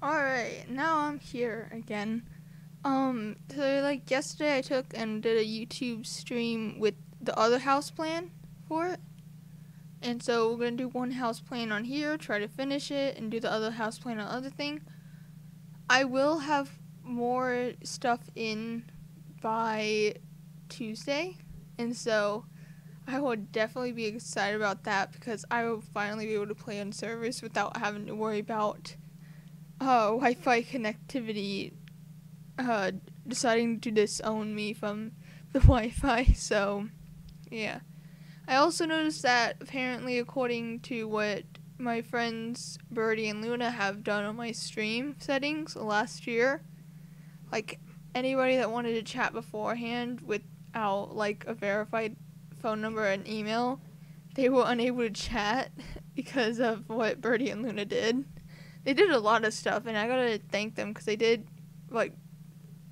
Alright, now I'm here again. So like yesterday I took and did a YouTube stream with the other house plan for it. And so we're gonna do one house plan on here, try to finish it, and do the other house plan on the other thing. I will have more stuff in by Tuesday, and so I would definitely be excited about that because I will finally be able to play on servers without having to worry about Wi-Fi connectivity uh, deciding to disown me from the Wi-Fi. So, yeah. I also noticed that apparently, according to what my friends Birdie and Luna have done on my stream settings last year, like anybody that wanted to chat beforehand without like a verified phone number and email, they were unable to chat because of what Birdie and Luna did. They did a lot of stuff, and I gotta thank them because they did like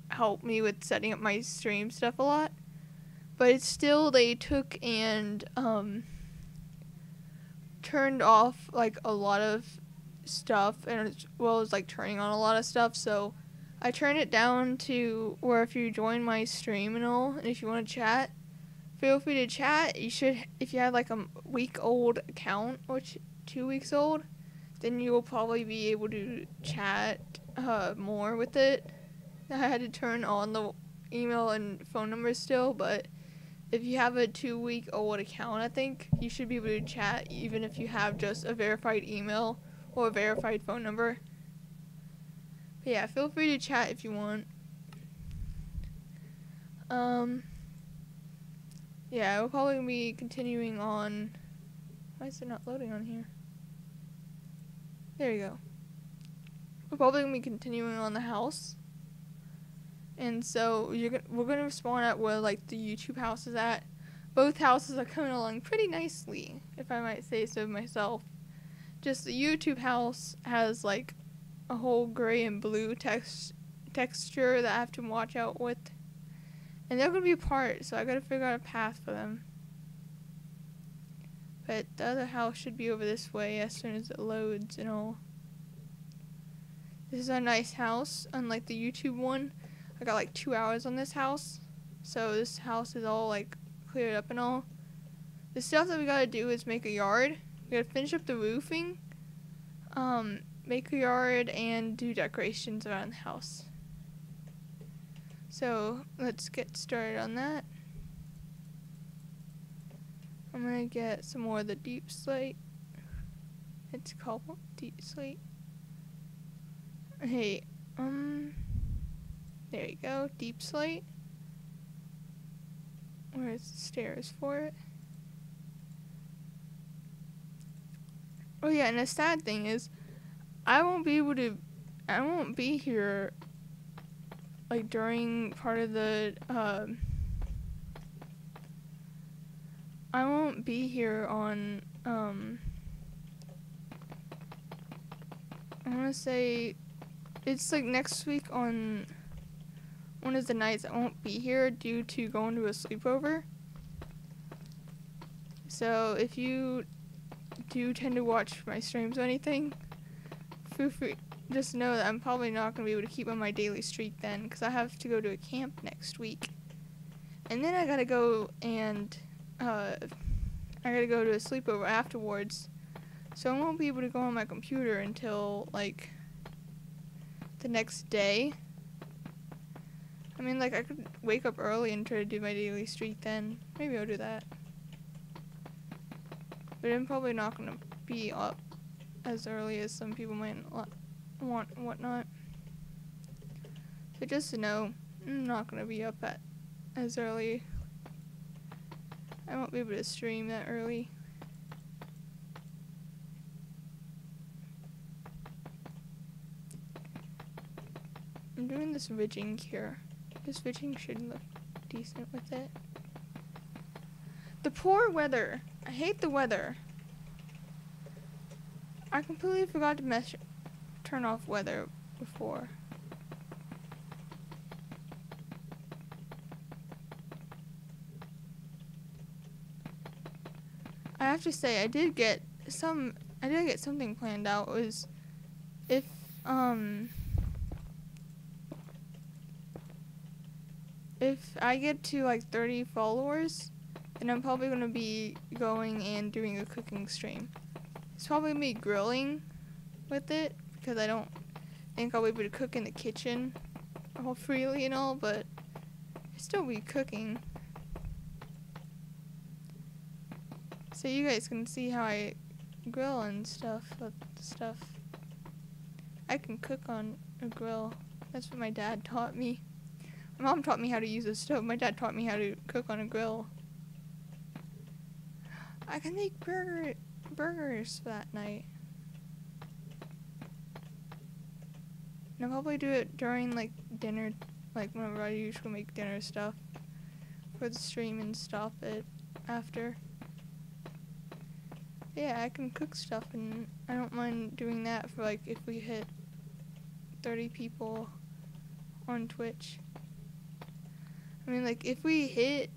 help me with setting up my stream stuff a lot. But it's still, they took and turned off like a lot of stuff, and as well as like turning on a lot of stuff. So I turned it down to where if you join my stream and all, and if you want to chat, feel free to chat. You should, if you have like a week old account or 2 weeks old, then you will probably be able to chat more with it. I had to turn on the email and phone number still, but if you have a 2 week old account, I think you should be able to chat even if you have just a verified email or a verified phone number. But yeah, feel free to chat if you want. Yeah, we'll probably be continuing on. Why is it not loading on here? There you go. We're probably gonna be continuing on the house. And so we're gonna spawn at where like the YouTube house is at. Both houses are coming along pretty nicely, if I might say so myself. Just the YouTube house has like a whole gray and blue texture that I have to watch out with. And they're gonna be apart, so I gotta figure out a path for them. But the other house should be over this way as soon as it loads and all. This is a nice house, unlike the YouTube one. I got like 2 hours on this house, so this house is all like cleared up and all. The stuff that we gotta do is make a yard. We gotta finish up the roofing, make a yard, and do decorations around the house. So let's get started on that. I'm gonna get some more of the deep slate. It's called deep slate. Hey, there you go, deep slate. Where's the stairs for it? Oh yeah, and the sad thing is, I won't be here, like, during part of the, I won't be here on, I wanna say, it's like next week on one of the nights I won't be here due to going to a sleepover. So if you do tend to watch my streams or anything, feel free, just know that I'm probably not going to be able to keep on my daily streak then, because I have to go to a camp next week. And then I gotta go and, I gotta go to a sleepover afterwards. So I won't be able to go on my computer until, like, the next day. I mean, like, I could wake up early and try to do my daily streak then. Maybe I'll do that. But I'm probably not going to be up as early as some people might want and whatnot. So just to know, I'm not going to be up at as early. I won't be able to stream that early. I'm doing this ridging here. This ridging should look decent with it. The poor weather. I hate the weather. I completely forgot to turn off weather before. I have to say, I did get something planned out. Was if if I get to like 30 followers, then I'm probably gonna be going and doing a cooking stream. It's probably gonna be grilling with it because I don't think I'll be able to cook in the kitchen all freely and all, but I'll still be cooking. So you guys can see how I grill and stuff with stuff. I can cook on a grill. That's what my dad taught me. My mom taught me how to use a stove. My dad taught me how to cook on a grill. I can make burgers that night. And I'll probably do it during like dinner, like whenever I usually make dinner stuff for the stream and stop it after. Yeah, I can cook stuff and I don't mind doing that for like if we hit 30 people on Twitch. I mean, like if we hit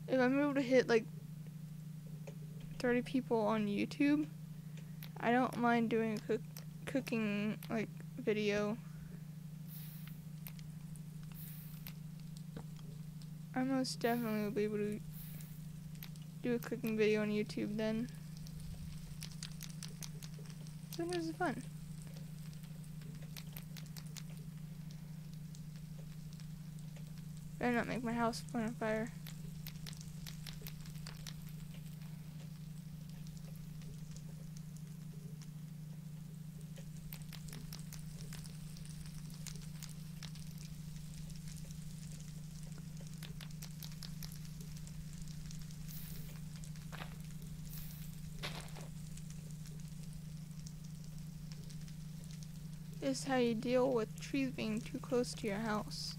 if I'm able to hit like 30 people on YouTube, I don't mind doing a cooking like video. I most definitely will be able to do a cooking video on YouTube then. So this is fun. Better not make my house on fire. This is how you deal with trees being too close to your house.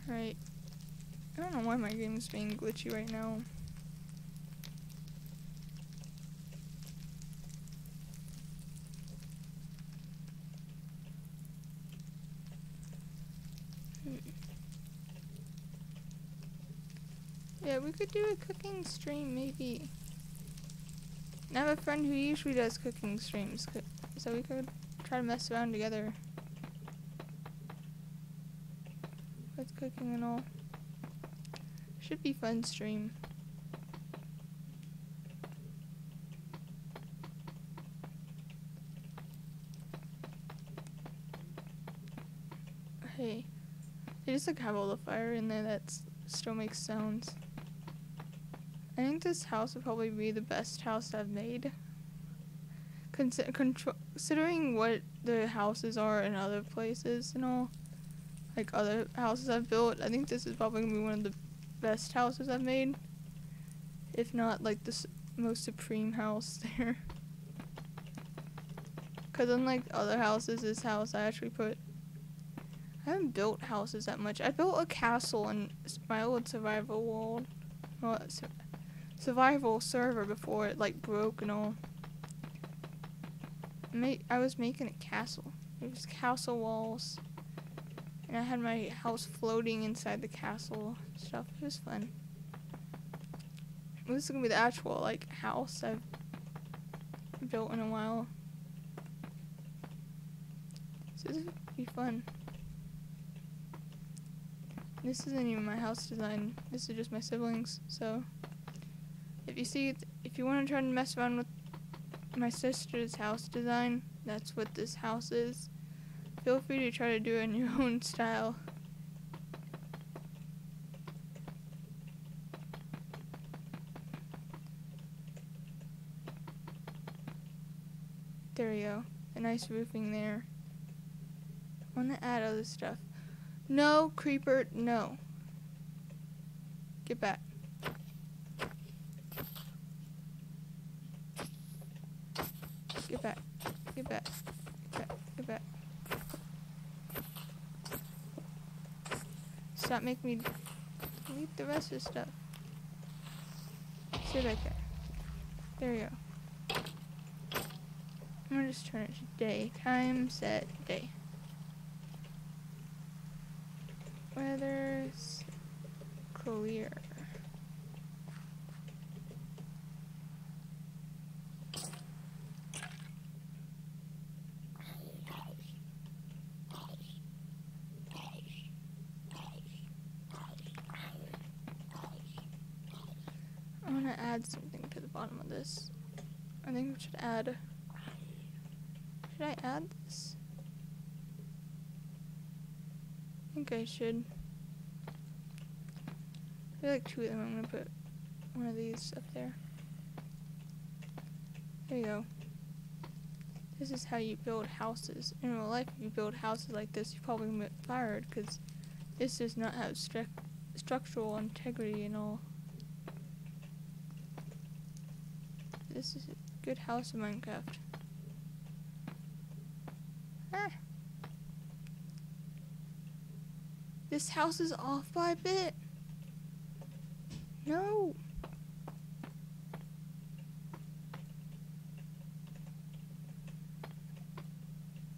Alright. I don't know why my game is being glitchy right now. Yeah, we could do a cooking stream maybe. And I have a friend who usually does cooking streams, so we could try to mess around together with cooking and all. Should be fun stream. Hey, they just like have all the fire in there that still makes sounds. I think this house would probably be the best house I've made. Considering what the houses are in other places and all, like other houses I've built, I think this is probably gonna be one of the best houses I've made. If not, like the most supreme house there. Cause unlike other houses, this house I haven't built houses that much. I built a castle in my old survival world. Well, survival server before it like broke and all. I was making a castle. It was castle walls. And I had my house floating inside the castle stuff. It was fun. This is gonna be the actual like house I've built in a while. So this would be fun. This isn't even my house design. This is just my siblings. So if you want to try to mess around with my sister's house design, that's what this house is. Feel free to try to do it in your own style. There we go. A nice roofing there. I want to add other stuff. No, creeper, no. Get back. Get back. Get back. Get back. Get back. Stop making me delete the rest of the stuff. Sit right there. There you go. I'm gonna just turn it to day. Time set day. Weather's clear. I want to add something to the bottom of this. I think we should add. Should I add this? I think I should. I feel like two of them. I'm gonna put one of these up there. There you go. This is how you build houses. In real life, if you build houses like this, you probably get fired because this does not have structural integrity and all. This is a good house in Minecraft. Ah. This house is off by a bit. No.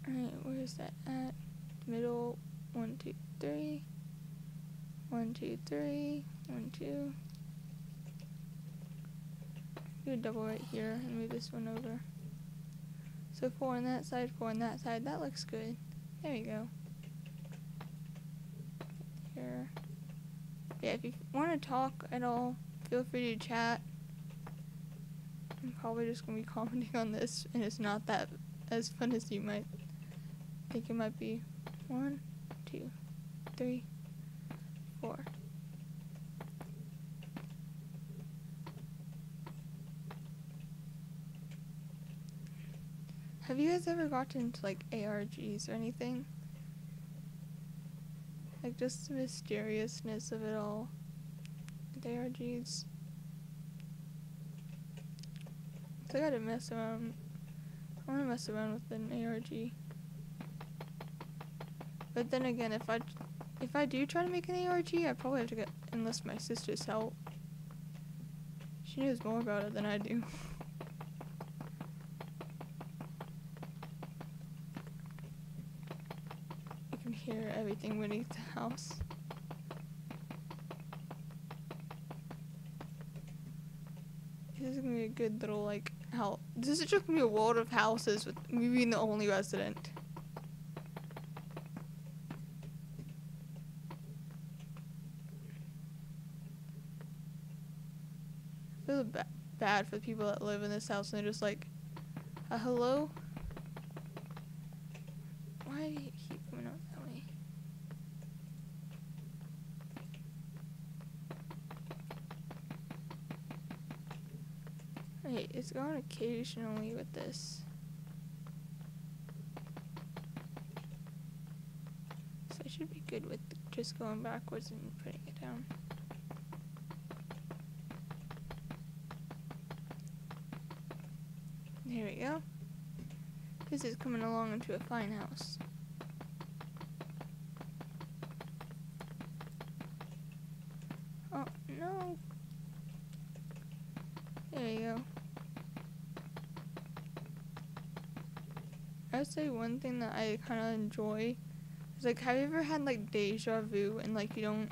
Alright, where's that at? Middle. 1, 2, 3. 1, 2, 3. 1, 2. Do a double right here and move this one over. So 4 on that side, 4 on that side. That looks good. There we go. Here. Yeah, if you want to talk at all, feel free to chat. I'm probably just going to be commenting on this, and it's not that as fun as you might think it might be. 1, 2, 3, 4. Have you guys ever gotten into like ARGs or anything? Like just the mysteriousness of it all. With ARGs. So I gotta mess around. I wanna mess around with an ARG. But then again, if I do try to make an ARG, I probably have to enlist my sister's help. She knows more about it than I do. Hear everything beneath the house. This is gonna be a good little like house. This is just gonna be a world of houses with me being the only resident. I feel bad for the people that live in this house and they're just like, hello? Why do you keep coming up that way? Wait, it's going occasionally with this. So I should be good with just going backwards and putting it down. There we go. This is coming along into a fine house. Oh, no. There you go. I would say one thing that I kind of enjoy is like, have you ever had like deja vu and like you don't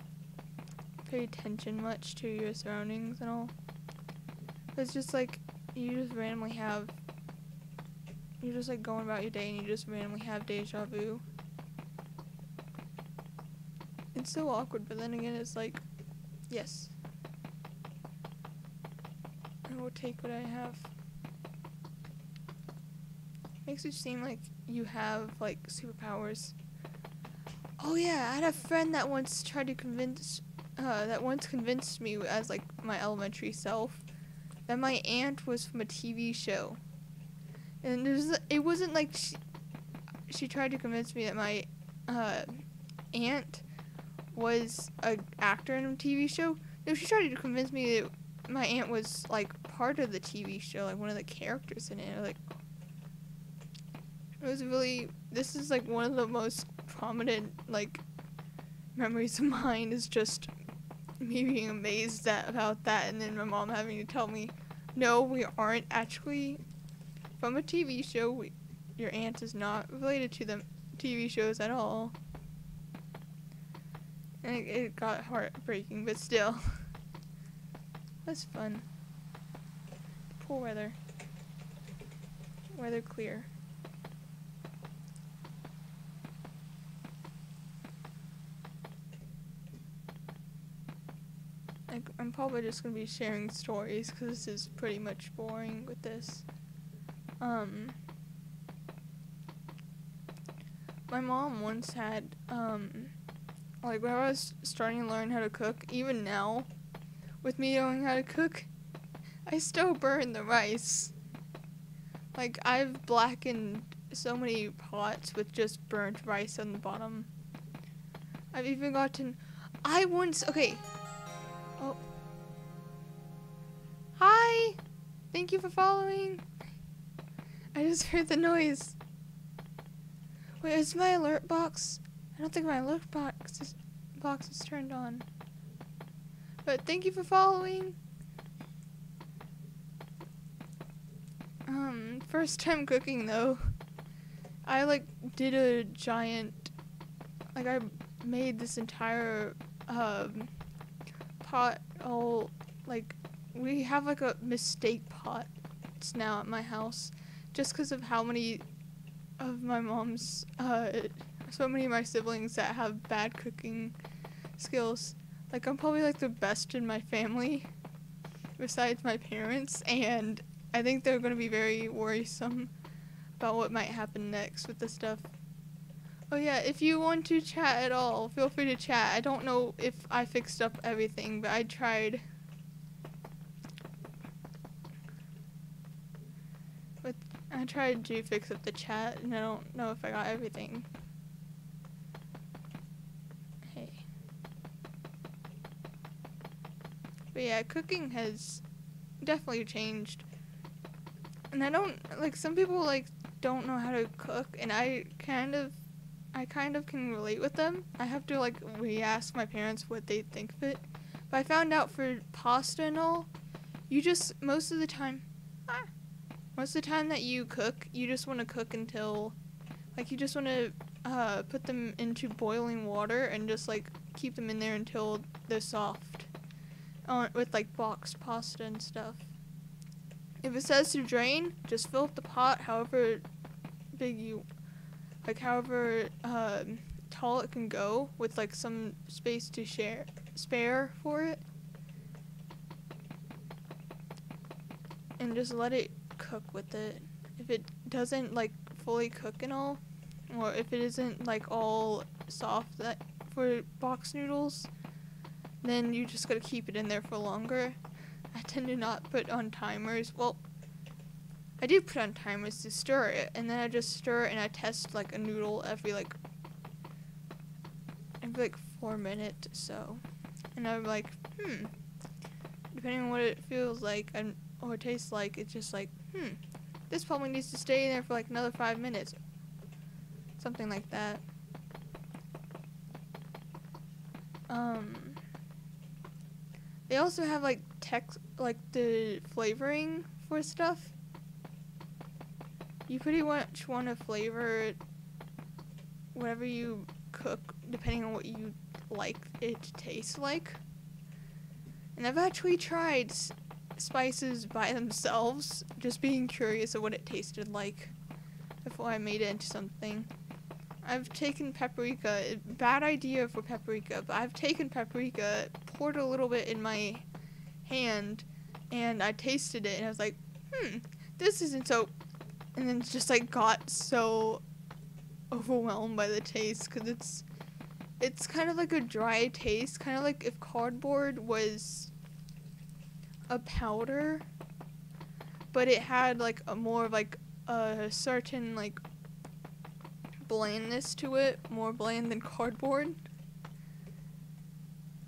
pay attention much to your surroundings and all? It's just like, you just randomly have, you're just like going about your day and you just randomly have deja vu. It's so awkward, but then again it's like, yes, I will take what I have. Makes it seem like you have like superpowers. Oh yeah, I had a friend that once tried to convince me as like my elementary self that my aunt was from a TV show. And it wasn't like she tried to convince me that my aunt was an actor in a TV show. No, she tried to convince me that my aunt was like part of the TV show, like one of the characters in it. Like, it was really, this is like one of the most prominent like memories of mine, is just me being amazed about that, and then my mom having to tell me, no, we aren't actually from a TV show. Your aunt is not related to the TV shows at all. And it got heartbreaking, but still. That's fun. Pool weather. Weather clear. I'm probably just gonna be sharing stories because this is pretty much boring with this. My mom once had, like when I was starting to learn how to cook, even now, with me knowing how to cook, I still burn the rice. Like, I've blackened so many pots with just burnt rice on the bottom. I've even gotten, okay. Oh. Hi! Thank you for following. I just heard the noise. Wait, is my alert box? I don't think my alert box is turned on. But thank you for following. First time cooking though. I like did a giant, like I made this entire pot all, like we have like a mistake pot. It's now at my house just because of how many of my mom's, so many of my siblings that have bad cooking skills. Like I'm probably like the best in my family besides my parents, and I think they're going to be very worrisome about what might happen next with this stuff. Oh yeah, if you want to chat at all, feel free to chat. I don't know if I fixed up everything, but I tried. I tried to fix up the chat, and I don't know if I got everything. Hey. But yeah, cooking has definitely changed. And I don't, like, some people, like, don't know how to cook, and I kind of can relate with them. I have to, like, re-ask my parents what they think of it. But I found out for pasta and all, you just, most of the time that you cook, you just want to cook until, like, you just want to put them into boiling water and just, like, keep them in there until they're soft. With, like, boxed pasta and stuff. If it says to drain, just fill up the pot however big you, like, however tall it can go with, like, some space to spare for it. And just let it cook with it. If it doesn't, like, fully cook and all, or if it isn't, like, all soft for box noodles, then you just gotta keep it in there for longer. I tend to not put on timers. Well, I do put on timers to stir it, and then I just stir it and I test, like, a noodle every 4 minutes or so. And I'm like, depending on what it feels like or it tastes like, it's just like, this probably needs to stay in there for, like, another 5 minutes. Something like that. They also have, like, the flavoring for stuff. You pretty much want to flavor whatever you cook depending on what you like it to taste like. And I've actually tried spices by themselves, just being curious of what it tasted like before I made it into something. I've taken paprika, bad idea for paprika, but I've taken paprika, poured a little bit in my hand, and I tasted it, and I was like, this isn't so, and then just, like, got so overwhelmed by the taste, because it's kind of like a dry taste, kind of like if cardboard was a powder, but it had, like, a more of, like, a certain, like, blandness to it, more bland than cardboard.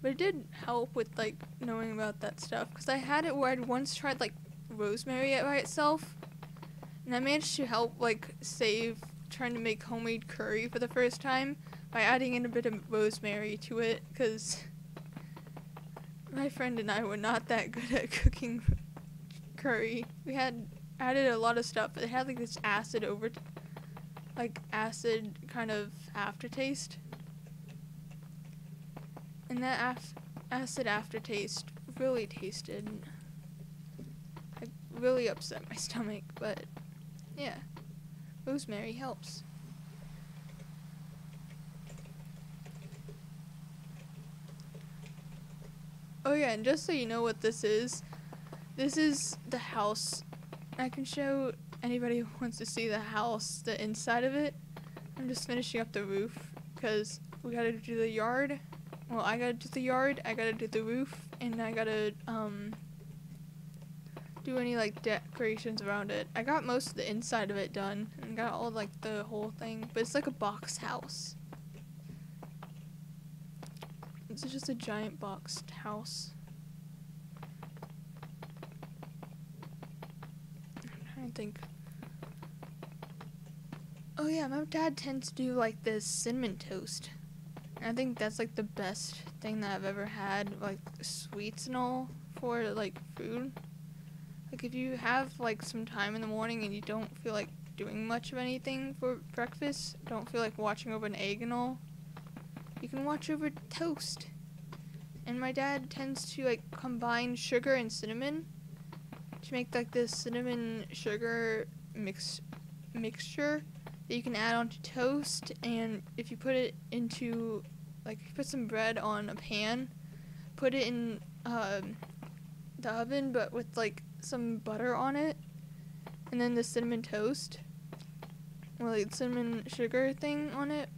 But it did help with, like, knowing about that stuff, because I had it where I'd once tried, like, rosemary by itself, and I managed to help, like, save trying to make homemade curry for the first time by adding in a bit of rosemary to it, because my friend and I were not that good at cooking curry. We had added a lot of stuff, but it had like this acid acid kind of aftertaste. And that acid aftertaste really tasted, like, really upset my stomach, but yeah, rosemary helps. Oh yeah, and just so you know what this is the house. I can show anybody who wants to see the house, the inside of it. I'm just finishing up the roof because we gotta do the yard. Well, I gotta do the yard, I gotta do the roof, and I gotta do any like decorations around it. I got most of the inside of it done and got all like the whole thing, but it's like a box house. It's just a giant boxed house. I think. Oh yeah, my dad tends to do like this cinnamon toast. And I think that's like the best thing that I've ever had, like sweets and all for like food. Like if you have like some time in the morning and you don't feel like doing much of anything for breakfast, don't feel like watching over an egg and all, you can watch over toast. And my dad tends to like combine sugar and cinnamon to make like this cinnamon sugar mixture that you can add onto toast. And if you put it into, like, if you put some bread on a pan, put it in the oven, but with like some butter on it, and then the cinnamon toast, or like cinnamon sugar thing on it,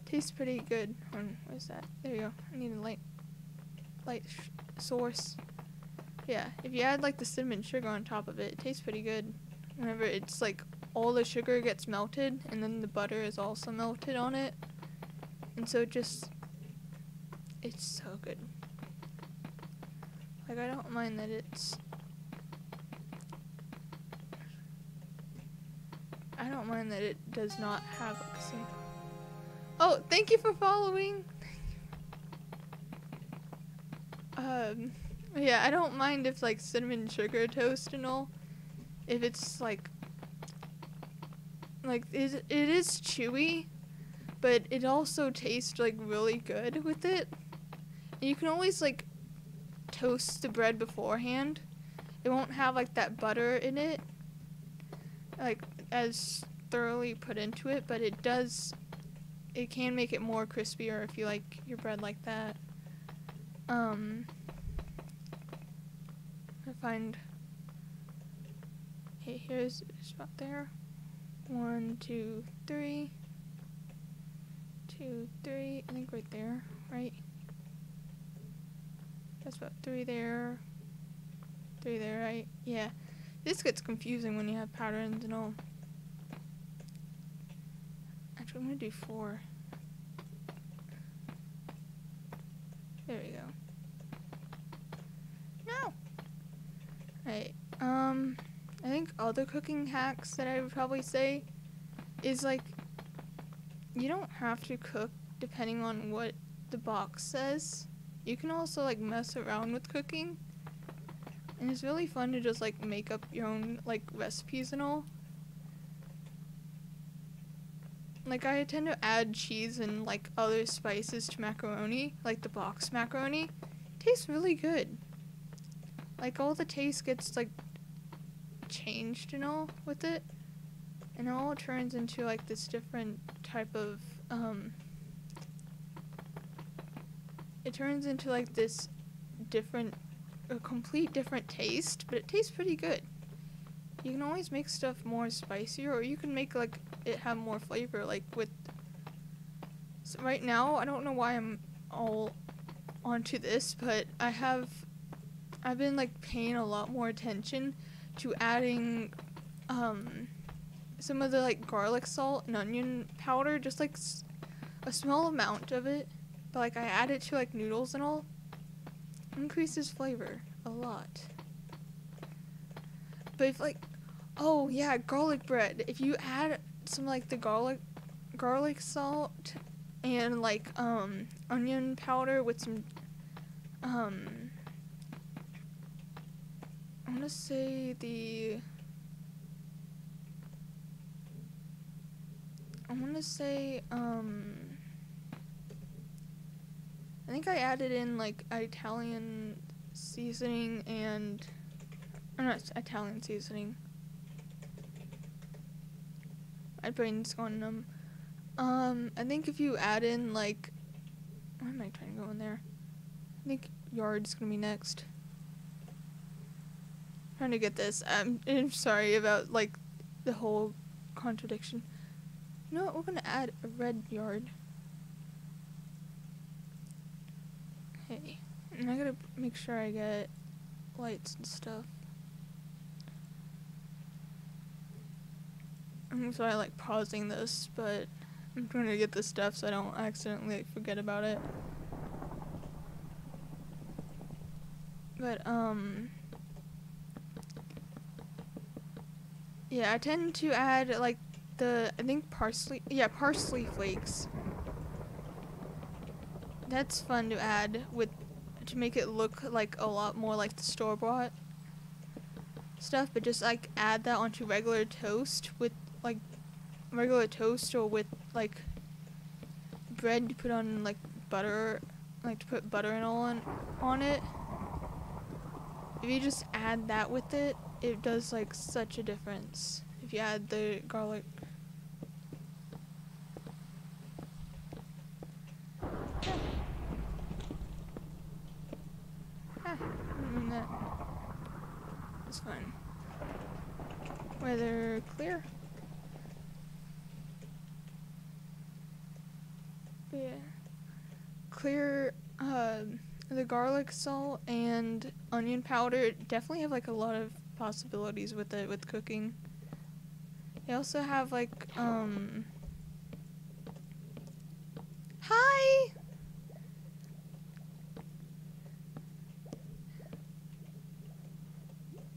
tastes pretty good. What is that? There you go. I need a light source. Yeah, if you add like the cinnamon sugar on top of it, it tastes pretty good. Whenever it's like all the sugar gets melted and then the butter is also melted on it. And so it's so good. Like, I don't mind that it does not have like some. Oh, thank you for following. Yeah, I don't mind if like cinnamon sugar toast and all, if it's like it is chewy, but it also tastes like really good with it. And you can always like toast the bread beforehand. It won't have like that butter in it, like as thoroughly put into it, but it can make it more crispier if you like your bread like that. I find, hey, here's a spot there. 1, 2, 3. 2, 3, I think right there, right? That's about 3 there. 3 there, right? Yeah. This gets confusing when you have patterns and all. Actually, I'm gonna do 4. There we go. No! Right. I think other cooking hacks that I would probably say is like, you don't have to cook depending on what the box says. You can also like mess around with cooking. And it's really fun to just like make up your own like recipes and all. Like, I tend to add cheese and like other spices to macaroni, like the box macaroni. It tastes really good. Like, all the taste gets like changed and all with it, and it all turns into like this different type of it turns into like this a complete different taste, but it tastes pretty good. You can always make stuff more spicier, or you can make like it have more flavor, like with so right now, I don't know why I'm all onto this, but I've been like paying a lot more attention to adding some of the like garlic salt and onion powder, just like a small amount of it, but like I add it to like noodles and all. Increases flavor a lot. But if like, oh yeah, garlic bread, if you add some like the garlic salt and like onion powder with some gonna say the... I'm gonna say, I think I added in, like, Italian seasoning and... Or not Italian seasoning. My brain's gone numb. I think if you add in, like... Why am I trying to go in there? I think yard's gonna be next. Trying to get this. I'm sorry about, like, the whole contradiction. You know what? We're gonna add a red yard. Okay. And I gotta make sure I get lights and stuff. I'm sorry, like, pausing this, but I'm trying to get this stuff so I don't accidentally, like, forget about it. But, yeah, I tend to add, like, I think parsley flakes. That's fun to add to make it look, like, a lot more like the store-bought stuff, but just, like, add that onto regular toast with, like, regular toast or with, like, bread to put on, like, butter, like, to put butter and all on it. If you just add that with it, it does, like, such a difference. If you add the garlic. That's fine. Weather clear. But yeah. Clear, the garlic salt and onion powder definitely have, like, a lot of possibilities with it with cooking. They also have, like, Hi!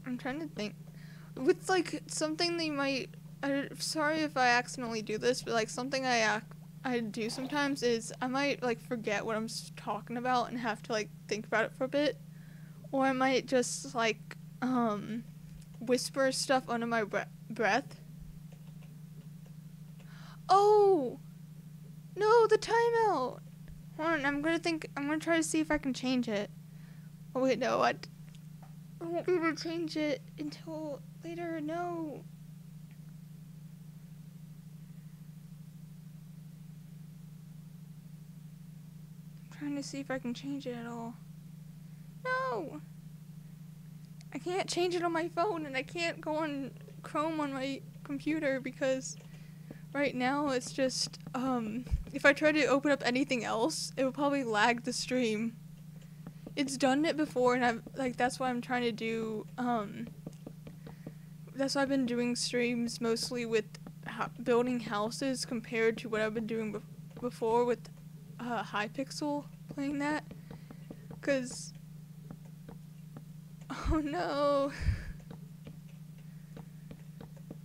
I'm trying to think. With, like, something that you might... sorry if I accidentally do this, but, like, something I do sometimes is I might, like, forget what I'm talking about and have to, like, think about it for a bit. Or I might just, like, whisper stuff under my breath. Oh! No, the timeout! Hold on, I'm gonna try to see if I can change it. Oh wait, no, I won't be able to change it until later, no. I'm trying to see if I can change it at all. No! I can't change it on my phone, and I can't go on Chrome on my computer because right now it's just, if I try to open up anything else, it will probably lag the stream. It's done it before, and that's why I'm trying to do, that's why I've been doing streams mostly with building houses compared to what I've been doing before with Hypixel playing that. 'Cause, oh no.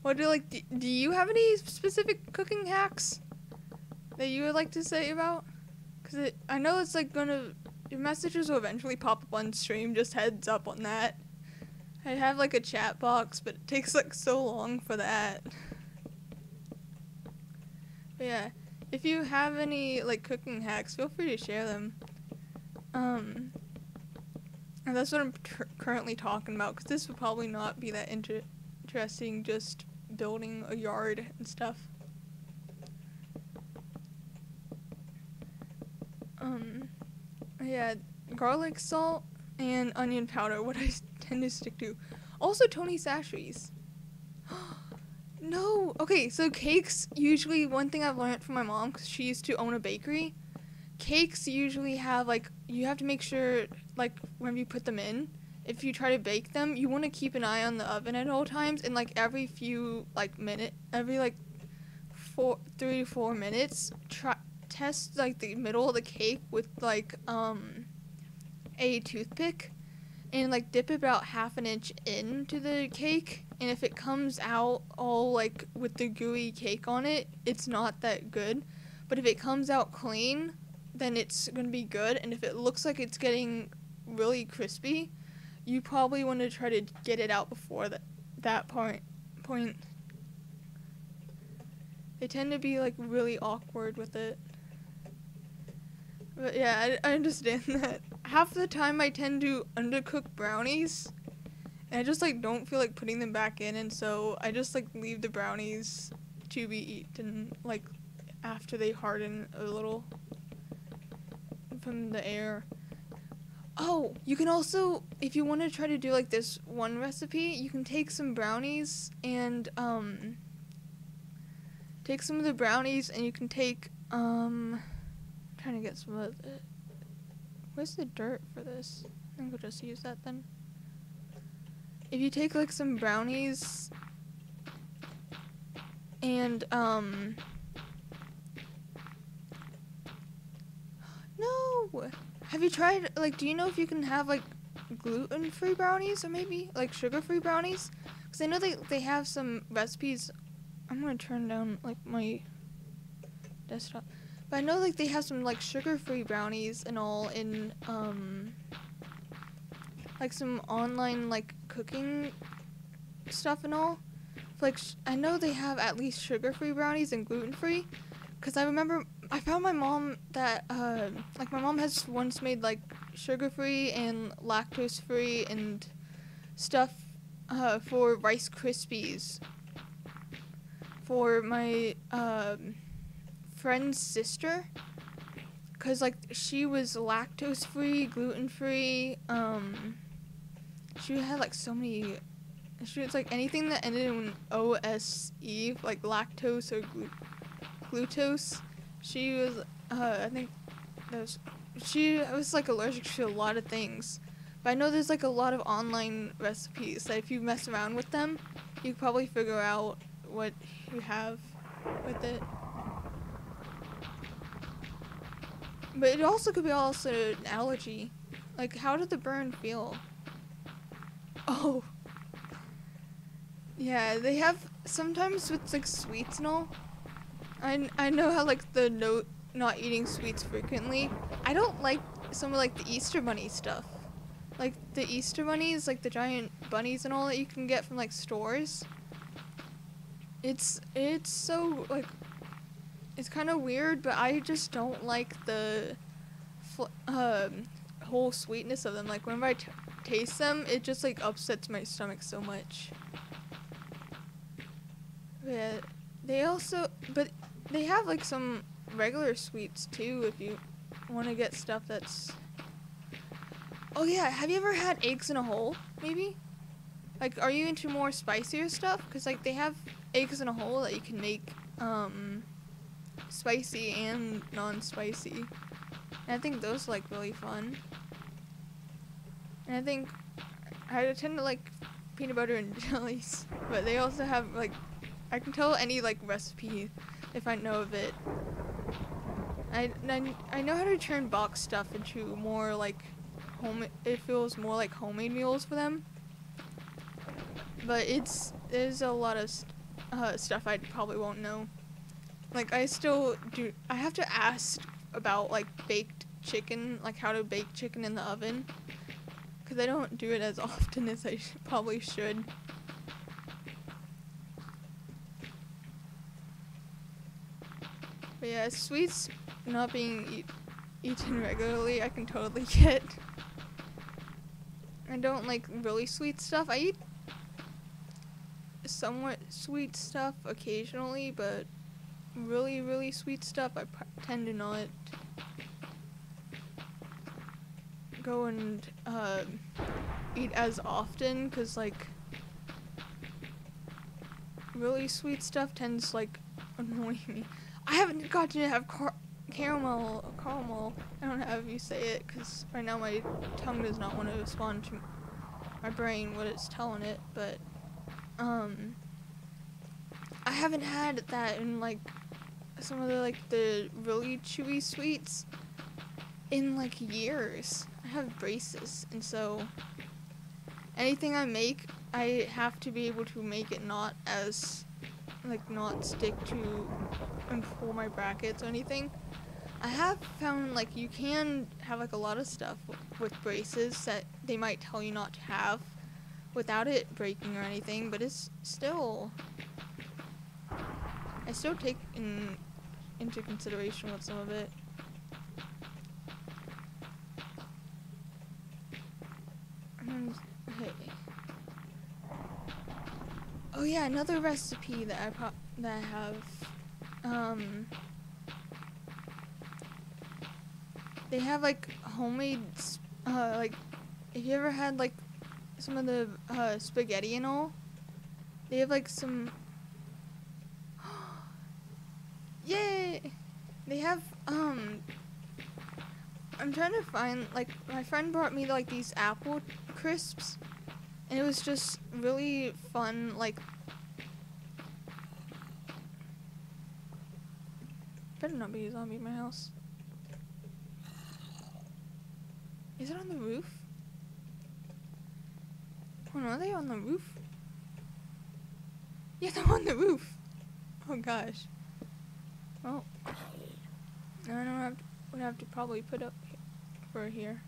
What do you have any specific cooking hacks that you would like to say about? 'Cause I know it's like your messages will eventually pop up on stream, just heads up on that. I have like a chat box, but it takes like so long for that. But yeah, if you have any like cooking hacks, feel free to share them. And that's what I'm currently talking about, because this would probably not be that interesting, just building a yard and stuff. Yeah, garlic salt and onion powder, what I tend to stick to. Also Tony Chachere's. No! Okay, so cakes, usually one thing I've learned from my mom, because she used to own a bakery, cakes usually have, like, you have to make sure, like, when you put them in, if you try to bake them, you want to keep an eye on the oven at all times, and, like, every few, like, every, like, 3 to 4 minutes, test, like, the middle of the cake with, like, a toothpick, and, like, dip about half an inch into the cake, and if it comes out all, like, with the gooey cake on it, it's not that good, but if it comes out clean, then it's gonna be good, and if it looks like it's getting really crispy, you probably want to try to get it out before that point. They tend to be like really awkward with it. But yeah, I understand that. Half the time I tend to undercook brownies, and I just like don't feel like putting them back in, and so I just like leave the brownies to be eaten like after they harden a little from the air. Oh, you can also, if you want to try to do like this one recipe, you can take some brownies and take some of the brownies, and you can take trying to get some of the, where's the dirt for this? I think we'll just use that then. If you take like some brownies and no, have you tried, like, do you know if you can have like gluten-free brownies or maybe like sugar-free brownies? Because I know they have some recipes. I'm gonna turn down like my desktop, but I know like they have some like sugar-free brownies and all in like some online like cooking stuff and all. Like I know they have at least sugar-free brownies and gluten-free, because I remember I found my mom that like my mom has once made like sugar-free and lactose-free and stuff for Rice Krispies for my friend's sister, because like she was lactose-free, gluten-free, she had like so many, she was like anything that ended in OSE, like lactose or glucose. She was I think she was like allergic to a lot of things. But I know there's like a lot of online recipes that if you mess around with them, you could probably figure out what you have with it. But it also could be also an allergy. Like, how did the burn feel? Oh. Yeah, they have sometimes with like sweets and all. I know how like the not eating sweets frequently. I don't like some of like the Easter bunny stuff. Like the Easter bunnies, like the giant bunnies and all that you can get from like stores. It's so like, it's kind of weird, but I just don't like the whole sweetness of them. Like whenever I taste them, it just like upsets my stomach so much. Yeah, but they have like some regular sweets too if you want to get stuff that's. Oh yeah, have you ever had eggs in a hole? Maybe. Like, are you into more spicier stuff? Cause like they have eggs in a hole that you can make spicy and non-spicy. And I think those are like really fun. And I think I tend to like peanut butter and jellies, but they also have like, I can tell any like recipe if I know of it. I know how to turn box stuff into more like it feels more like homemade meals for them. But there's a lot of stuff I probably won't know. Like I have to ask about like baked chicken, like how to bake chicken in the oven, because I don't do it as often as I probably should. But yeah, sweets not being eaten regularly, I can totally get. I don't like really sweet stuff. I eat somewhat sweet stuff occasionally, but really, really sweet stuff I tend to not go and eat as often, because like really sweet stuff tends to like annoy me. I haven't got to have caramel. I don't know how you say it, because right now my tongue does not want to respond to my brain what it's telling it, but I haven't had that in like some of the really chewy sweets in like years. I have braces, and so anything I make, I have to be able to make it not stick to and pull my brackets or anything. I have found like you can have like a lot of stuff with braces that they might tell you not to have without it breaking or anything, but it's still, I still take into consideration with some of it. Okay. Oh yeah, another recipe that I have. They have like homemade, like, if you ever had like some of the spaghetti and all, they have like some. Yay! They have I'm trying to find, like, my friend brought me like these apple crisps, and it was just really fun. Like, better not be a zombie in my house. Is it on the roof? Oh no, are they on the roof? Yeah, they're on the roof. Oh gosh. Well, I don't know. Would have to probably put up for here.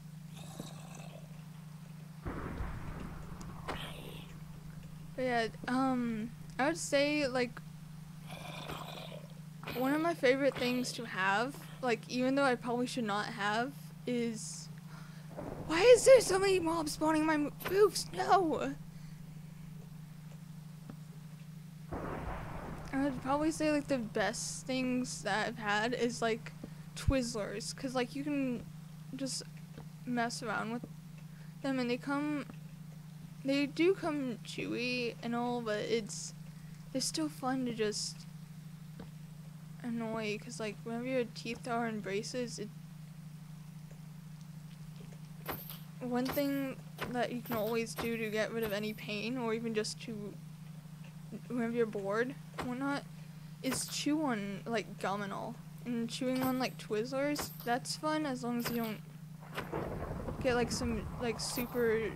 But yeah, I would say, like, one of my favorite things to have, like, even though I probably should not have, is, why is there so many mobs spawning on my roofs? No! I would probably say, like, the best things that I've had is, like, Twizzlers, because, like, you can just mess around with them, and they do come chewy and all, but they're still fun to just annoy, because, like, whenever your teeth are in braces, one thing that you can always do to get rid of any pain, or even just to, whenever you're bored and whatnot, is chew on, like, gum and all. And chewing on, like, Twizzlers, that's fun as long as you don't get, like, some, like, super,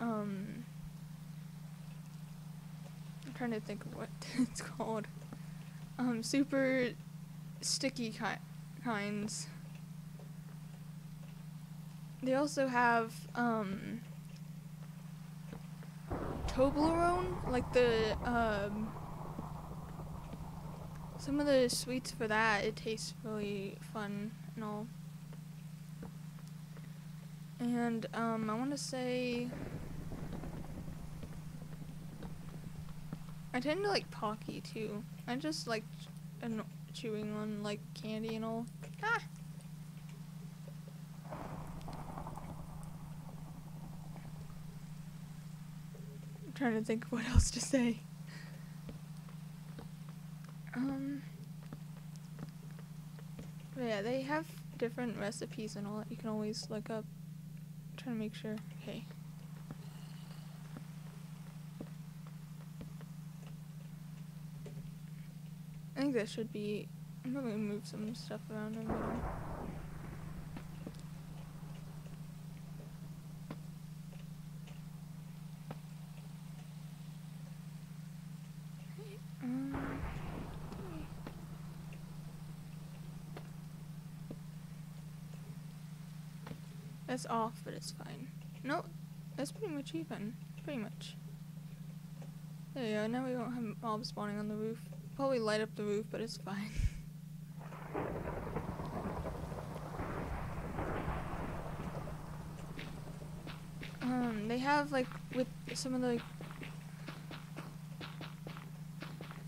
I'm trying to think of what it's called. Super sticky kinds. They also have, Toblerone, like the, some of the sweets for that, it tastes really fun and all. And, I want to say, I tend to like Pocky too. I just like chewing on, like, candy and all. Ah! I'm trying to think of what else to say. But yeah, they have different recipes and all that you can always look up. I'm trying to make sure. Okay. I think that should be. I'm probably gonna move some stuff around in the middle. That's off, but it's fine. No, that's pretty much even. Pretty much. There you go, now we won't have mobs spawning on the roof. Probably light up the roof, but it's fine. They have, like, with some of the...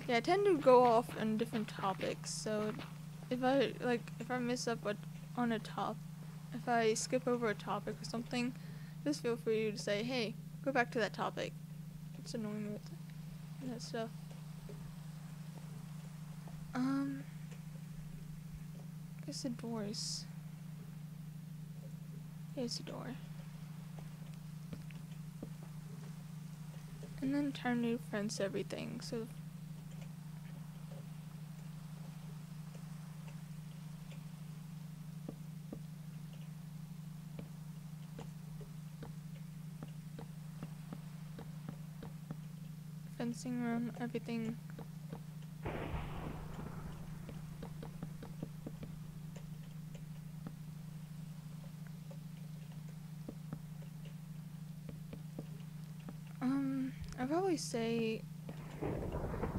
Yeah, I tend to go off on different topics, so if I miss up on a if I skip over a topic or something, just feel free to say, hey, go back to that topic. It's annoying me with that stuff. It's the doors. Here's the door. And then turn to fence everything, so... Fencing around everything. I'd probably say,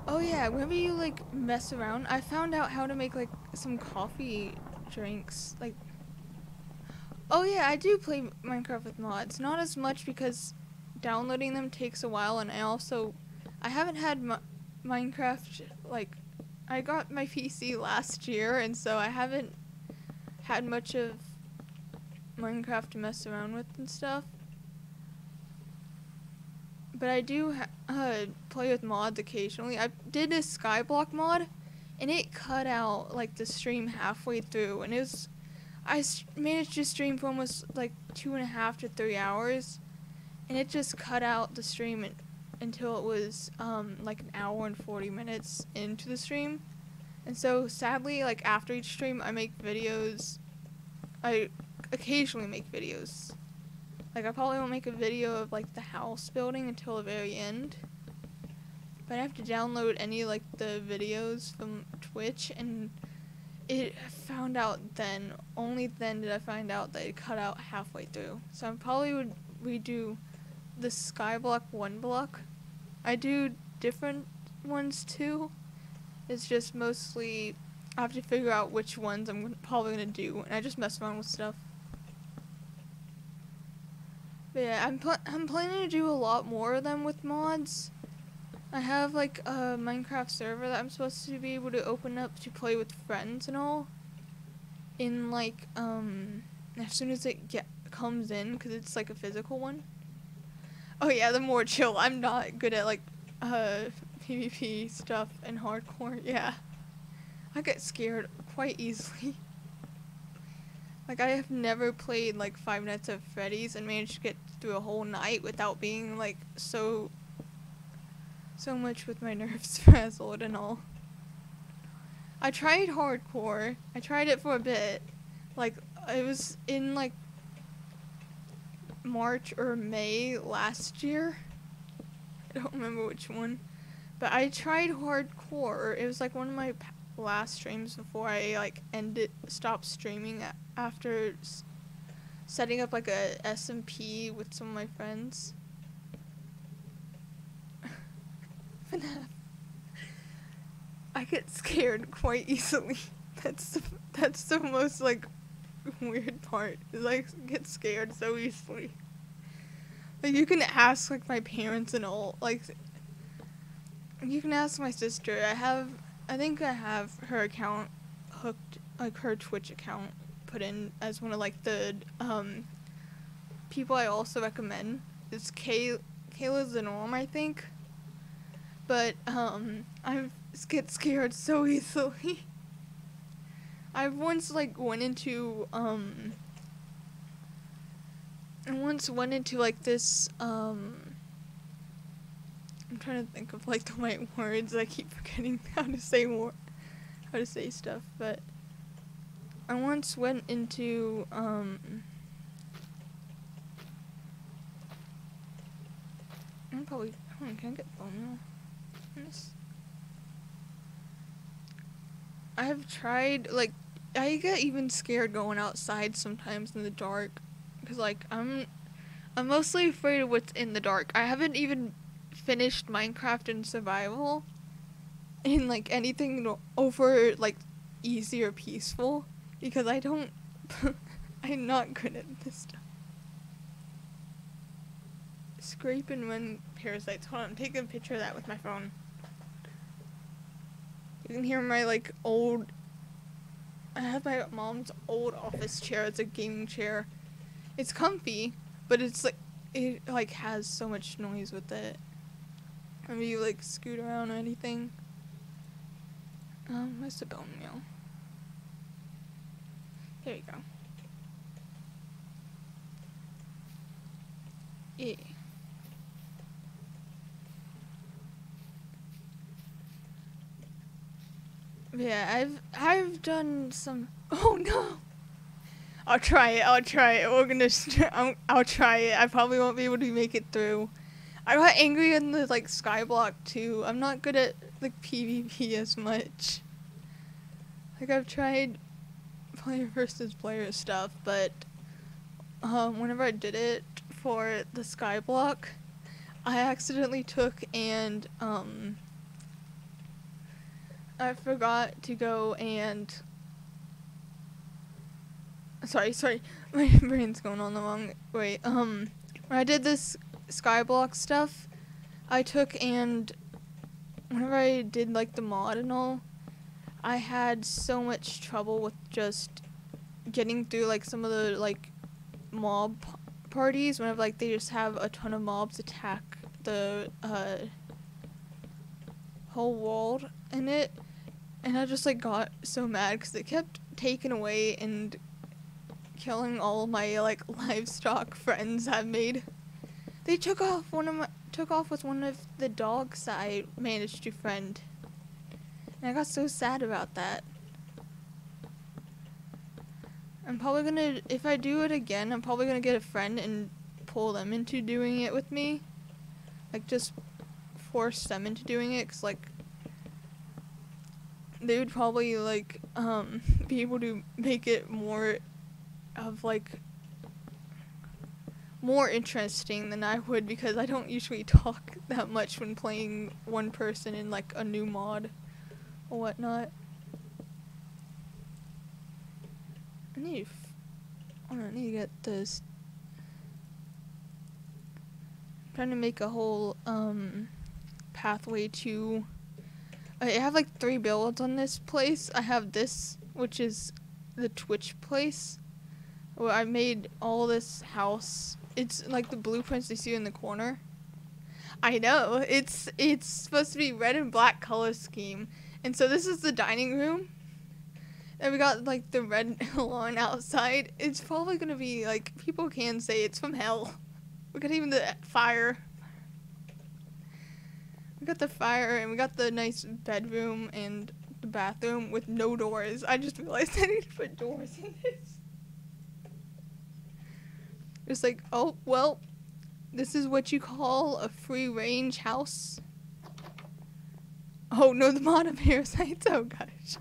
oh yeah, whenever you like mess around, I found out how to make like some coffee drinks. Like, oh yeah, I do play Minecraft with mods. Not as much because downloading them takes a while, and I haven't had Minecraft, like, I got my PC last year, and so I haven't had much of Minecraft to mess around with and stuff. But I do play with mods occasionally. I did a Skyblock mod, and it cut out like the stream halfway through, and managed to stream for almost like 2.5 to 3 hours, and it just cut out the stream until it was like an hour and 40 minutes into the stream. And so sadly, like after each stream, I make videos. I occasionally make videos. Like, I probably won't make a video of, like, the house building until the very end. But I have to download any, like, the videos from Twitch, and only then did I find out that it cut out halfway through. So I probably would redo the Skyblock 1 block. I do different ones, too. It's just mostly, I have to figure out which ones I'm probably going to do, and I just mess around with stuff. But yeah, I'm planning to do a lot more of them with mods. I have like a Minecraft server that I'm supposed to be able to open up to play with friends and all. In like as soon as it comes in, because it's like a physical one. Oh yeah, the more chill. I'm not good at like PvP stuff and hardcore. Yeah, I get scared quite easily. Like, I have never played, like, Five Nights at Freddy's and managed to get through a whole night without being, like, so much with my nerves frazzled and all. I tried hardcore. I tried it for a bit. Like, it was in, like, March or May last year. I don't remember which one. But I tried hardcore. It was, like, one of my last streams before I, like, stopped streaming after setting up like a SMP with some of my friends. I get scared quite easily. That's the most like weird part. Is I get scared so easily. Like, you can ask like my parents and all. Like, you can ask my sister. I think I have her account hooked, like her Twitch account put in as one of like the people I also recommend. It's Kayla Zenorm, I think. But I get scared so easily. I once like went into like this I'm trying to think of like the right words. I keep forgetting how to say stuff, but I once went into I'm probably can I get phone now? I've tried, like, I get even scared going outside sometimes in the dark, because like I'm mostly afraid of what's in the dark. I haven't even finished Minecraft in survival in like anything over like easy or peaceful, because I'm not good at this stuff. Scrape and run parasites. Hold on, I'm taking a picture of that with my phone. You can hear my like I have my mom's old office chair. It's a gaming chair. It's comfy, but it has so much noise with it. Whenever you like scoot around or anything. Where's the bone meal? There you go. Yeah. Yeah, I've done some. Oh no! I'll try it. I'll try it. I probably won't be able to make it through. I got angry in the like Skyblock too. I'm not good at like PvP as much. Like, I've tried player versus player stuff, but whenever I did it for the Skyblock, I accidentally took and I forgot to go and sorry, my brain's going on the wrong way. When I did this Skyblock stuff, I took and whenever I did like the mod and all, I had so much trouble with just getting through like some of the like mob parties whenever like they just have a ton of mobs attack the whole world in it, and I just like got so mad because it kept taking away and killing all my like livestock friends I've made. They took off with one of the dogs that I managed to friend, and I got so sad about that. I'm probably gonna, if I do it again, I'm probably gonna get a friend and pull them into doing it with me. Like, just force them into doing it, 'cause, like, they would probably, like, be able to make it more of, like, more interesting than I would, because I don't usually talk that much when playing one person in, like, a new mod or whatnot. I need to get this. I'm trying to make a whole pathway to. I have like 3 builds on this place. I have this, which is the Twitch place, where I made all this house. It's like the blueprints you see in the corner. I know, it's supposed to be red and black color scheme, and so this is the dining room. And we got like the red lawn outside. It's probably gonna be like, people can say it's from hell. We got even the fire. We got the fire, and we got the nice bedroom and the bathroom with no doors. I just realized I need to put doors in this. It's like, oh well, this is what you call a free range house. Oh no, the mod parasites. Oh gosh.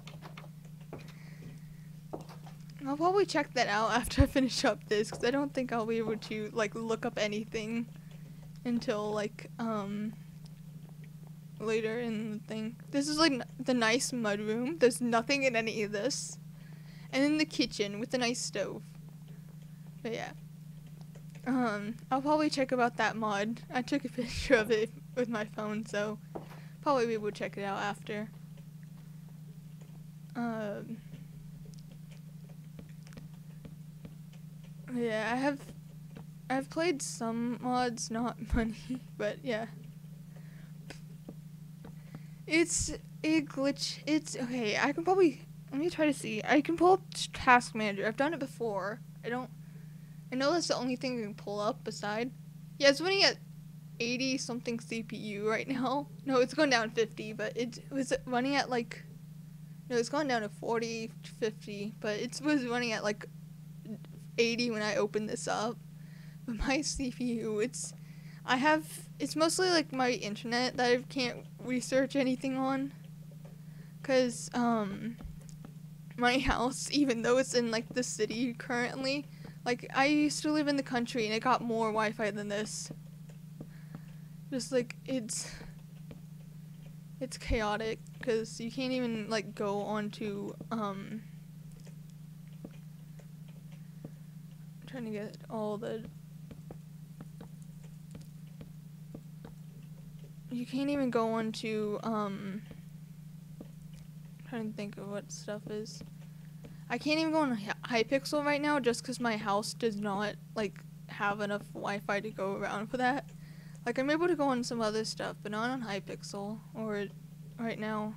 I'll probably check that out after I finish up this, because I don't think I'll be able to, like, look up anything until, like, later in the thing. This is, like, the nice mudroom. There's nothing in any of this. And then the kitchen with the nice stove. But, yeah. I'll probably check about that mod. I took a picture of it with my phone, so probably be able to check it out after. Yeah, I've played some mods, not many, but yeah. It's a glitch. It's okay. I can probably, let me try to see. I can pull up Task Manager. I've done it before. I know that's the only thing I can pull up beside. Yeah, it's running at 80 something CPU right now. No, it's going down 50, but it was running at like, no, it's gone down to 40, 50, but it was running at like 80 when I opened this up. But my CPU, it's mostly like my internet that I can't research anything on. 'Cause my house, even though it's in like the city currently, like I used to live in the country and it got more Wi-Fi than this. Just like it's chaotic, 'cause you can't even like go onto trying to get all the, you can't even go on to trying to think of what stuff is. I can't even go on Hypixel right now just because my house does not like have enough Wi-Fi to go around for that. Like, I'm able to go on some other stuff, but not on Hypixel or right now.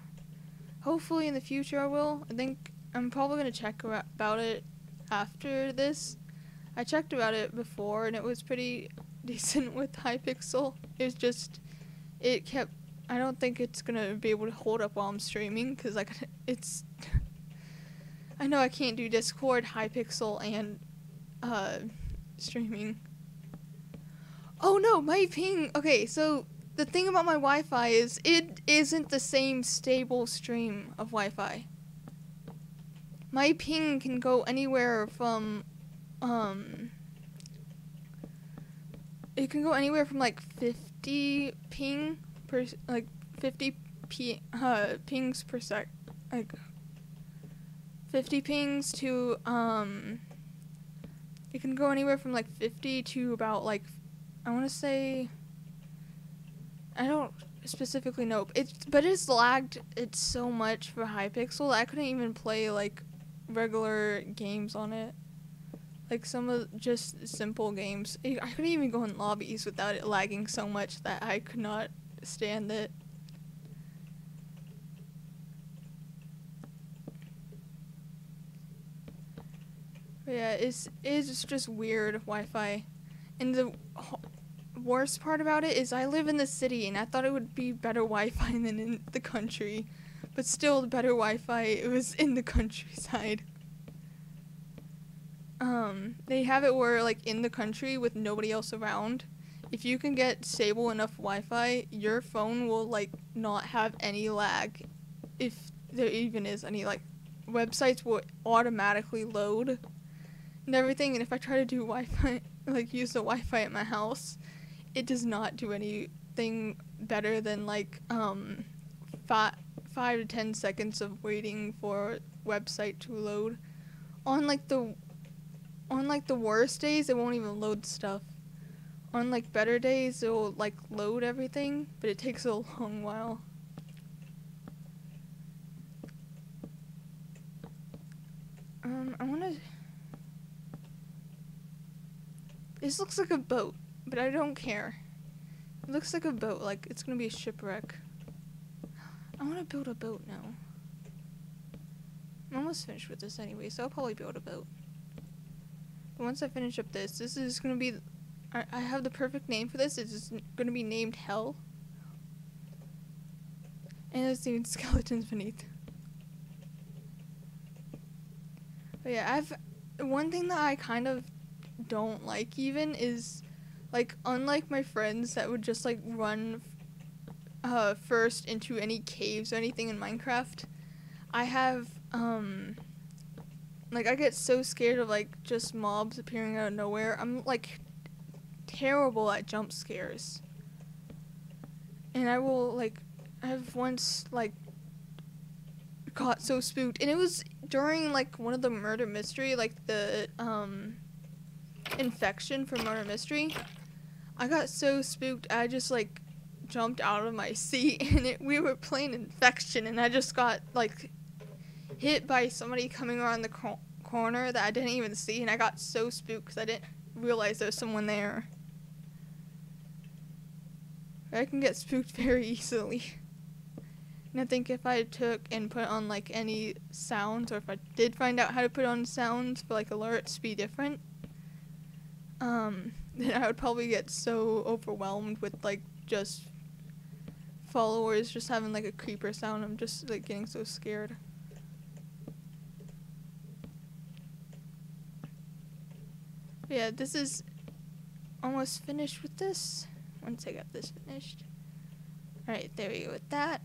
Hopefully in the future I will. I think I'm probably gonna check about it after this. I checked about it before and it was pretty decent with Hypixel. It was just, I don't think it's gonna be able to hold up while I'm streaming, because like it's I know I can't do Discord, Hypixel, and streaming. Oh no, my ping. Okay, so the thing about my Wi-Fi is it isn't the same stable stream of Wi-Fi. My ping can go anywhere from it can go anywhere from like 50 ping per, like 50 pings per sec, like 50 pings to it can go anywhere from like 50 to about like, I want to say, I don't specifically know, but it's lagged it so much for Hypixel that I couldn't even play like regular games on it. Like some of just simple games, I couldn't even go in lobbies without it lagging so much that I could not stand it. But yeah, it's just weird Wi-Fi, and the worst part about it is I live in the city and I thought it would be better Wi-Fi than in the country, but still the better Wi-Fi, it was in the countryside. They have it where like in the country with nobody else around, if you can get stable enough Wi-Fi, your phone will like not have any lag, if there even is any. Like websites will automatically load and everything, and if I try to do Wi-Fi, like use the Wi-Fi at my house, it does not do anything better than like 5 to 10 seconds of waiting for website to load. On like the worst days, it won't even load stuff. On like better days, it will like load everything, but it takes a long while. I wanna. This looks like a boat, but I don't care. It looks like a boat, like it's gonna be a shipwreck. I wanna build a boat now. I'm almost finished with this anyway, so I'll probably build a boat. But once I finish up this is gonna be, I have the perfect name for this. It's gonna be named Hell. And there's even skeletons beneath. But yeah, one thing that I kind of don't like even is, like, unlike my friends that would just like run first into any caves or anything in Minecraft, I have like I get so scared of like just mobs appearing out of nowhere. I'm like terrible at jump scares, and I've once like got so spooked, and it was during like one of the murder mystery, like the infection for murder mystery. I got so spooked I just like jumped out of my seat, and we were playing infection, and I just got like hit by somebody coming around the corner that I didn't even see, and I got so spooked because I didn't realize there was someone there. I can get spooked very easily. And I think if I took and put on like any sounds, or if I did find out how to put on sounds for like alerts to be different, then I would probably get so overwhelmed with like just followers just having like a creeper sound. I'm just like getting so scared. But yeah, this is almost finished with this. Once I got this finished. Alright, there we go with that.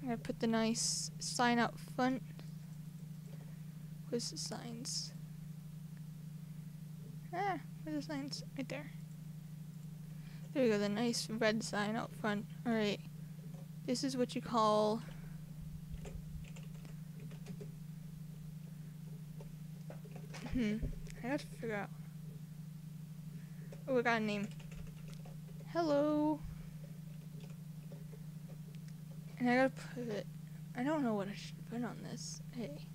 I'm gonna put the nice sign out front. Where's the signs? Ah, where's the signs? Right there. There we go, the nice red sign out front. Alright. This is what you call I gotta figure out. Oh, we got a name. Hello. And I gotta put it. I don't know what I should put on this. Hey.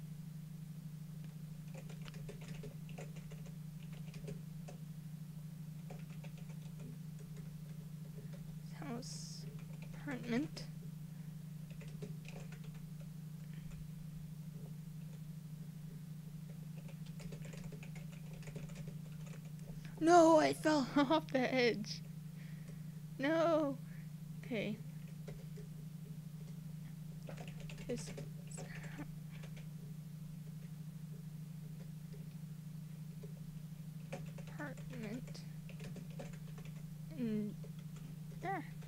House apartment. No, I fell off the edge. No. Okay. This apartment.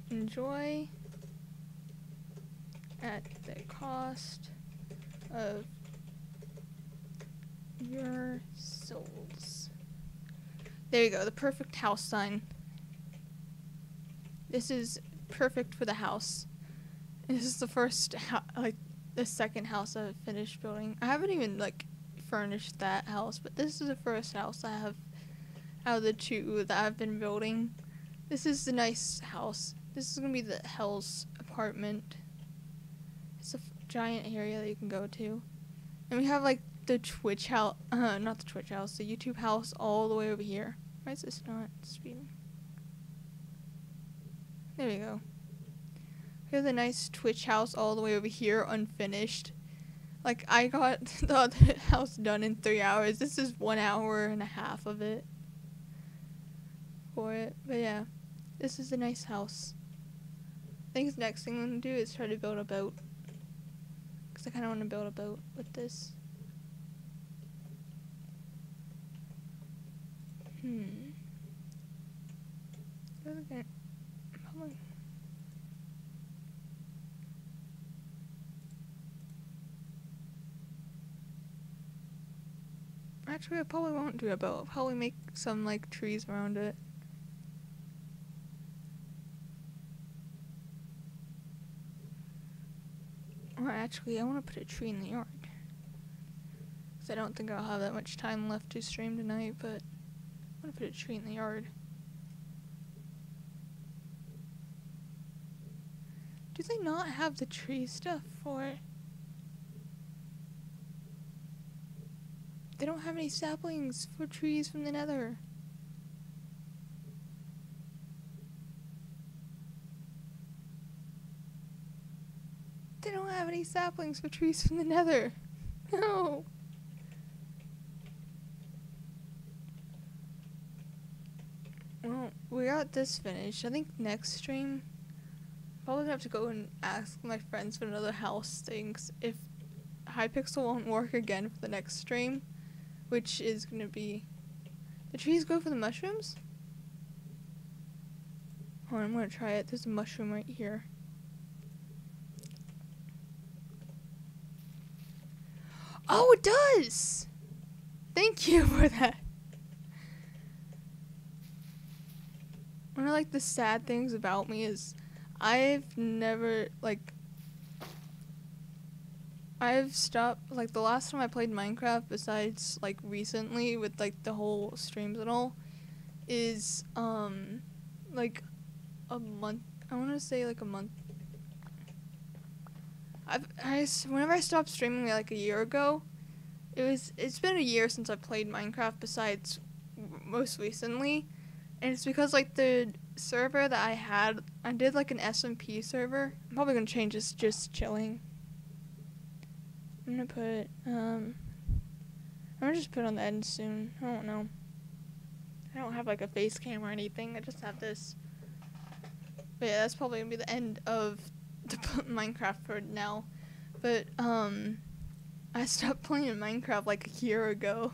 Enjoy at the cost of your souls. There you go, the perfect house sign. this is perfect for the house. This is the first, the second house I've finished building. I haven't even, like, furnished that house, but this is the first house I have out of the two that I've been building. This is the nice house. This is gonna be the Hell's apartment. It's a giant area that you can go to. And we have, like, the Twitch house, not the Twitch house, the YouTube house all the way over here. Why is this not speeding? There we go. We have the nice Twitch house all the way over here, unfinished. Like, I got the other house done in 3 hours. This is 1 hour and a half of it. For it. But yeah, this is a nice house. I think the next thing I'm going to do is try to build a boat. Because I kind of want to build a boat with this. Probably. Actually, I probably won't do a boat. I'll probably make some, like, trees around it. Or actually, I want to put a tree in the yard. Because I don't think I'll have that much time left to stream tonight, but I want to put a tree in the yard. Do they not have the tree stuff for it? They don't have any saplings for trees from the Nether. They don't have any saplings for trees from the Nether. No. Well, we got this finished. I think next stream, probably gonna have to go and ask my friends for another house things if Hypixel won't work again for the next stream, which is gonna be. The trees go for the mushrooms? Hold on, I'm gonna try it. There's a mushroom right here. Oh, it does! Thank you for that. One of, like, the sad things about me is I've never, like, I've stopped, like, the last time I played Minecraft, besides, like, recently with, like, the whole streams and all, is, like, a month, I want to say, like, a month. Whenever I stopped streaming, like, a year ago, it's been a year since I played Minecraft, besides most recently, and it's because, like, the server that I did, like, an SMP server. I'm probably gonna change this just chilling. I'm gonna put, I'm gonna just put it on the end soon. I don't know. I don't have, like, a face cam or anything. I just have this. But yeah, that's probably gonna be the end of the Minecraft for now. But, I stopped playing Minecraft, like, a year ago.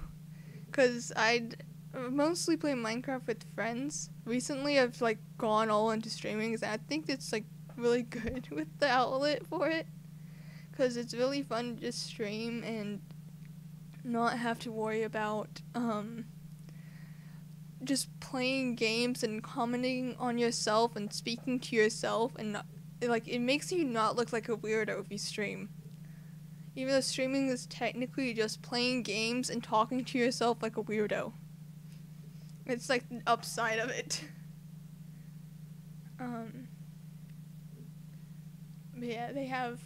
Because I'd mostly play Minecraft with friends. Recently, I've, like, gone all into streaming. And I think it's, like, really good with the outlet for it. Because it's really fun to just stream and not have to worry about just playing games and commenting on yourself and speaking to yourself, and not, like, it makes you not look like a weirdo if you stream. Even though streaming is technically just playing games and talking to yourself like a weirdo. It's like the upside of it. But yeah, they have.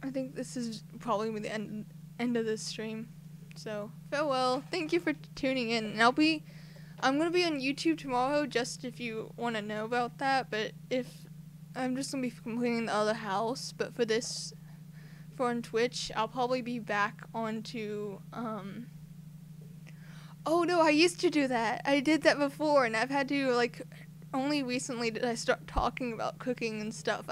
I think this is probably the end of this stream. So, farewell. Thank you for tuning in. And I'm gonna be on YouTube tomorrow, just if you want to know about that. But if I'm just gonna be completing the other house. But for this, on Twitch, I'll probably be back onto. Oh no, I used to do that. I did that before, and I've had to, like, only recently did I start talking about cooking and stuff.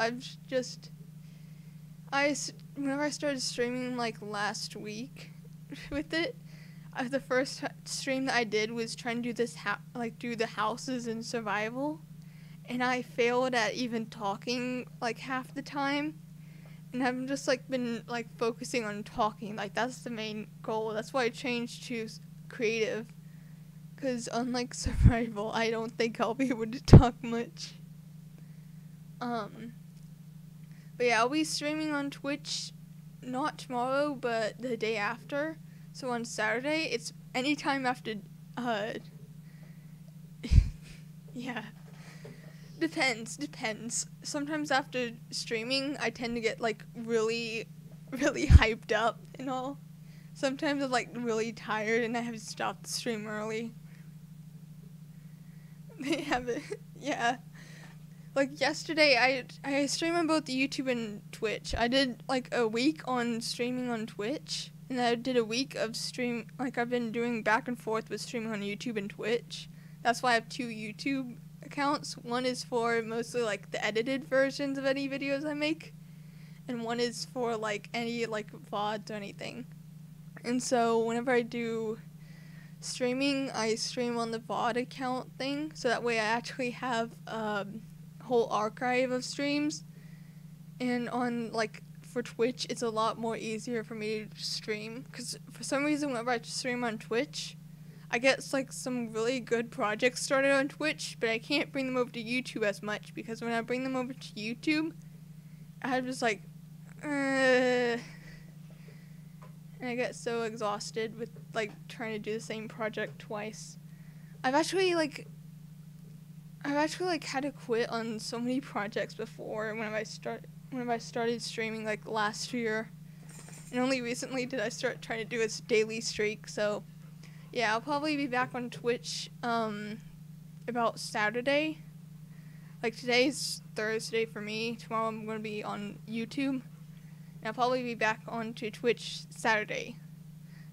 Whenever I started streaming, like, last week with it, the first stream that I did was trying to do this, do the houses in survival, and I failed at even talking, like, half the time, and I've just, like, been, like, focusing on talking. Like, that's the main goal. That's why I changed to creative, because unlike survival, I don't think I'll be able to talk much. But yeah, I'll be streaming on Twitch, not tomorrow, but the day after. So on Saturday, it's anytime after, yeah. Depends. Sometimes after streaming, I tend to get, like, really, really hyped up and all. Sometimes I'm, like, really tired and I have to stop the stream early. They have it, yeah. Like, yesterday, I stream on both YouTube and Twitch. I did, like, a week on streaming on Twitch, and I did a week of I've been doing back and forth with streaming on YouTube and Twitch. That's why I have 2 YouTube accounts. One is for mostly, like, the edited versions of any videos I make, and one is for, like, any, like, VODs or anything. And so, whenever I do streaming, I stream on the VOD account thing, so that way I actually have, whole archive of streams. And on, like, for Twitch, it's a lot more easier for me to stream, because for some reason whenever I stream on Twitch, I get, like, some really good projects started on Twitch, but I can't bring them over to YouTube as much, because when I bring them over to YouTube, I'm just like, and I get so exhausted with, like, trying to do the same project twice. I've actually had to quit on so many projects before whenever I started streaming, like, last year. And only recently did I start trying to do this daily streak, so yeah, I'll probably be back on Twitch about Saturday. Like, today's Thursday for me. Tomorrow I'm going to be on YouTube. And I'll probably be back onto Twitch Saturday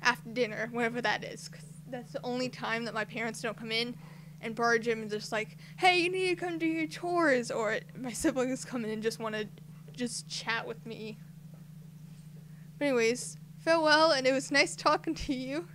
after dinner, whenever that is, 'cause that's the only time that my parents don't come in and barge in and just like, hey, you need to come do your chores, or my siblings come in and just want to just chat with me. But anyways, farewell, and it was nice talking to you.